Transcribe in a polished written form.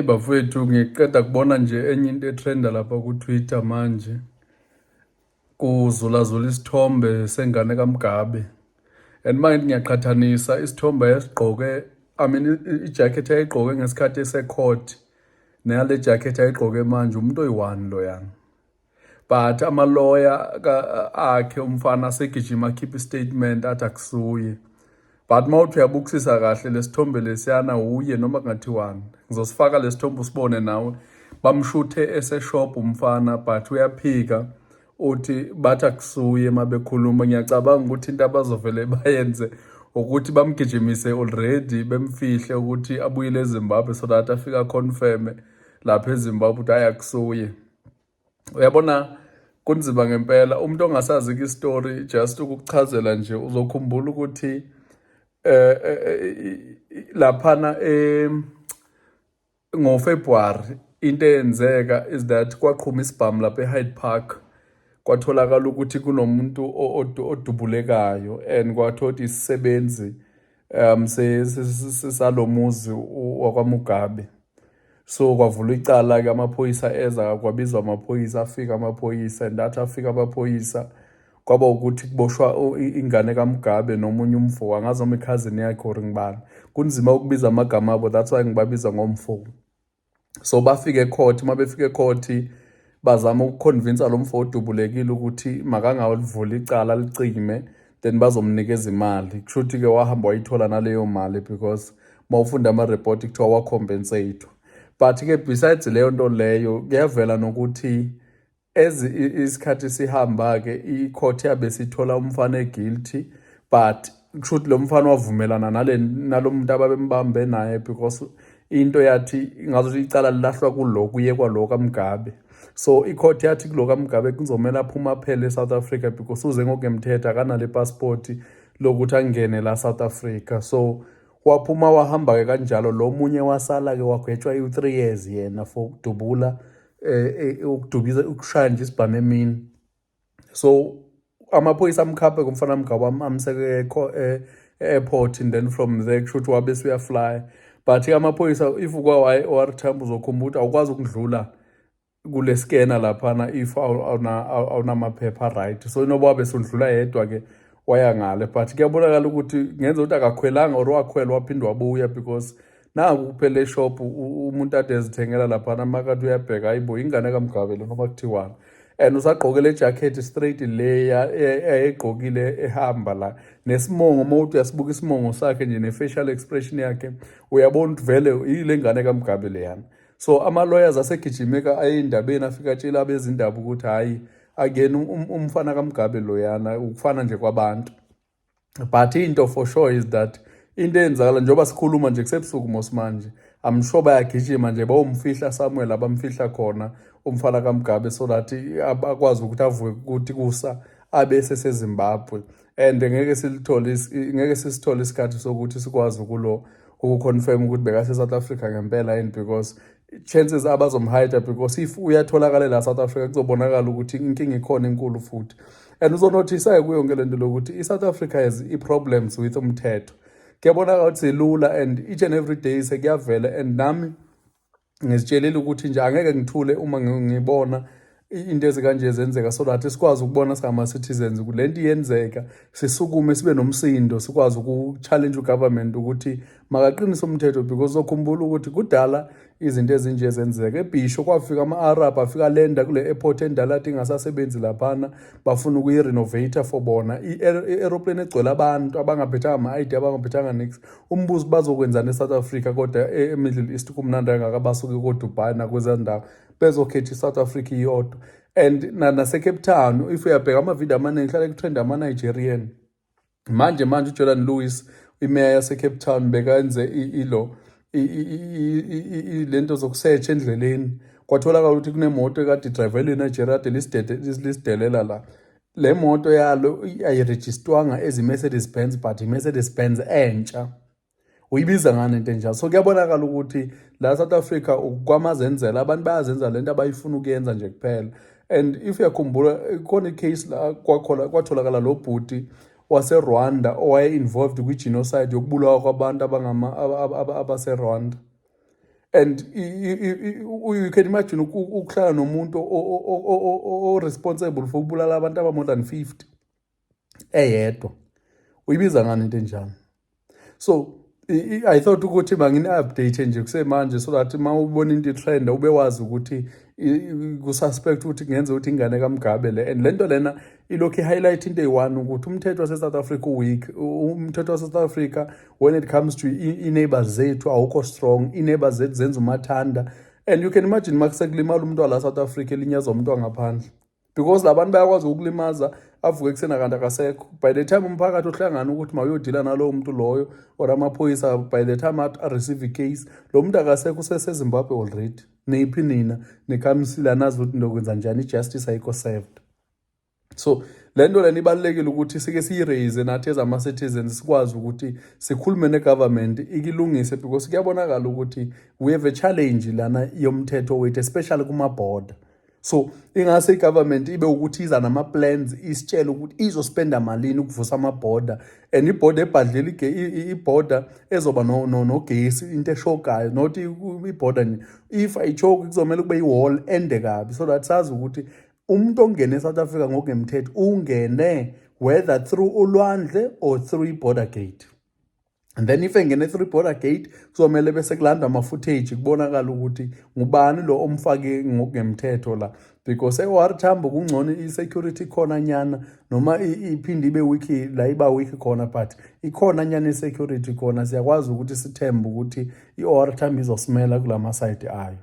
Bafowethu, ngiqeda kubona nje enye into etrenda lapha ku-Twitter manje. Kuzulazula isithombe sengane kaMgabe. And manje ngiyaqhathanisa isithombe esigqoke, ijacket ayigqoke ngesikhathi ese-court neyale jacket ayigqoke manje, umuntu oyi-one loyana. But amaloya akhe umfana asegijima akhipha istatement athi akusuye. But mawuthi uyabukisisa kahle lesithombe lesiyana uye noma kungathiwani. Ngizosifaka lesithombe usibone nawe. Bamshuthe eseshop umfana but uyaphika uthi bathi akusuye mabekhuluma. Ngiyacabanga ukuthi into abazovele bayenze ukuthi bamgijimise already bemfihle ukuthi abuyele eZimbabwe so that afika confirm lapha eZimbabwe ukuthi hayi akusuye. Uyabona kunzima ngempela umuntu ongasazi istory, just ukukuchazela nje uzokhumbula ukuthi laphana ngoFebruary into eyenzeka is that kwaqhuma isibhamu lapha eHyde Park, kwatholakala ukuthi kunomuntu odubulekayo and kwathothi isisebenzi salomuzi wakwaMugabe. So kwavula icala ke amaphoyisa eza, kwabizwa amaphoyisa, afika amaphoyisa and athi afika amaphoyisa kwaba ukuthi kuboshwa ingane kaMgabe nomunye umfo, angazi noma ikhazini yakhe or ngibani. Kunzima ukubiza amagama abo, that's why ngibabiza ngomfo. So bafike ecourt, mabefike ecourt bazama ukuconvince lo mfo odubulekile ukuthi makangawulivula icala licime, then bazomnikeza imali. Kushuthi ke wahamba wayithola naleyo mali because mawufunda ama-report kuthiwa wacompensate. But ke besides leyo nto leyo kuyavela nokuthi isikhathi sihamba ke i-court yabe sithola umfana e-guilty, but kushuthi lo mfana wavumelana nalo muntu ababembambe naye because into yathi ngazothi icala lilahlwa kulo kuye kwalo kaMgabe. So i-court yathi kulo kaMgabe kuzomela aphuma phela eSouth Africa because uze ngokungemthetho akanale passport lokuthi angene la South Africa. So waphuma wahamba ke kanjalo, lo munye wasala ke wagwetshwa u3 years yena for ukudubula ukudubiza ukushaya nje isibhamu emini. So amaphoyisa amkhaphe kumfana Mgabe amseke airport and then from there kushuthi wabe uyafly. But amaphoyisa if warithamba uzokhumbula ukuthi awukwazi ukudlula kule scanner laphana if awunamaphepha right. So inoba besudlula yedwa ke waya ngale, but kuyabonakala ukuthi ngenza ukuthi akakhwelanga or wakhwela waphinde wabuya because naku kuphela eshop umuntu ade ezithengela laphana makathi uyabheka hayibo ingane kaMgabe lo noma kuthiwani. And usagqoke le jacket straight leya ayegqokile ehamba la nesimongo, mawuthi uyasibuka isimongo sakhe nje ne-facial expression yakhe uyabona ukuthi vele ile ngane kaMgabe leyana. So ama-lawyers asegijimeka ayindabeni afika atshela abezindaba ukuthi hayi again umfana kaMgabe loyana ukufana nje kwabantu. But into for sure is that into eyenzakala njengoba sikhuluma nje kusebusuku manje, I'm sure bayagijima nje bawumfihla Samuel abamfihla khona umfana kaMgabe so that akwazi ukuthi avuke ukuthi kusa abe seseZimbabwe. And ngeke sisithole isikhathi sokuthi sikwazi ukuconfirm ukuthi bekase-South Africa ngempela yini, because chances abazomhide because if uyatholakala la South Africa kuzobonakala ukuthi inkinga ikhona enkulu futhi. And uzonothisa kuyo yonke lento lokuthi iSouth Africa has i-problems with umthetho. Kuyabonakala ukuthi selula and each and every day sekuyavela, and nami ngizitshelile ukuthi nje angeke ngithule uma ngibona into ezikanje zenzeka so that sikwazi ukubona singama-citizens le nto iyenzeka, sisukume sibe nomsindo, sikwazi uku-challenge ugovernment ukuthi makaqinise umthetho. Because uzokhumbula ukuthi kudala izinto ezinje zenzeka eBhisho, kwafika ama-Arab afika lenda kule airport endala athi ingasasebenzi laphana, bafuna ukuyi-renovate for bona i-aeroplane egcwele abantu abangaphethanga ama-ID abangaphethanga nix. Umbuzo bazokwenzana eSouth Africa kodwa eMiddle East kumnandi kangaka basuke koDubai nakwezaa ndawo bezokhetha iSouth Africa iyodwa. And naseCape Town if uyabheka amavidiyo amaningi hlale kutrend ama-Nigerian. Manje uJordan Lewis imeya yaseCape Town bekenze lento zokusearch endleleni, kwatholakala ukuthi kunemoto ekade idrivelwe eNigeria ade lisidelela la. Le moto yalo ayirejistwanga ezi-Mercedes Benz but i-Mercedes Benz entsha. Uyibiza ngani into enjalo? So kuyabonakala ukuthi la South Africa kwamazenzela abantu bayazenzela lento abayifuna ukuyenza nje kuphela. And if uyakhumbula khona icase la kwatholakala lo bhuti waseRwanda owaye-involved kwi-genocide yokubulawa kwabantu abaseRwanda. And you can imagine ukuhlala nomuntu o-responsible for ukubulala abantu aba-more than 50 eyedwa, uyibiza ngani into enjalo? So I thought ukuthi mangini-update nje kusemanje so that uma ubona into i-trend ube wazi ukuthi kususpect ukuthi kungenza ukuthi ingane kaMgabe le. And lento lena ilokhu i-highlight into eyi-one ukuthi umthetho wase-South Africa uweak. Umthetho wase-South Africa when it comes to i-neighbors zethu awukho strong. I-neighbors zethu zenza umathanda, and you can imagine makusekulimala umuntu wala South Africa elinyazwa umuntu wangaphandle, because labantu bayakwazi ukulimaza avuke ekuseni kanti akasekho. By the time umphakathi uhlangana ukuthi mawuyodila nalowo muntu loyo or amaphoyisa, by the time a-receive i-case, lo muntu akasekho useseZimbabwe already. Niphi nina nikhamisile nazi ukuthi ndokwenza njani, i-justice ayikho served. So le nto lena ibalulekile ukuthi sike siyiraise nathi as ama-citizens, sikwazi ukuthi sikhulume ne-government ikilungise, because kuyabonakala ukuthi we have a challenge lana yomthetho wethu, especially kuma-border. So ingase i-government ibe ukuthi iza nama-plans, isitshele ukuthi izospenda malini ukuvusa ama-border, and i-border ebhadlela i-border ezoba nogesi, into eshokayo, not i-border nje. If ayichoki kuzomele kube i-wall ende kabi, so that sazi ukuthi umuntu ongene eSouth Africa ngokungemthetho ungene whether through ulwandle or through i-border gate. And then if engene through border gate kuzomele bese kulandwa ama-footage kubonakala ukuthi ngubani lo omfake ngokungemthetho la, because e-OR Tambo kungcono i-security khona nyana, noma iphinde ibe wiki la iba wiki khona, but ikhona nyana i-security khona. Siyakwazi ukuthi sithembe ukuthi i-OR Tambo izosimela kula masayidi ayo.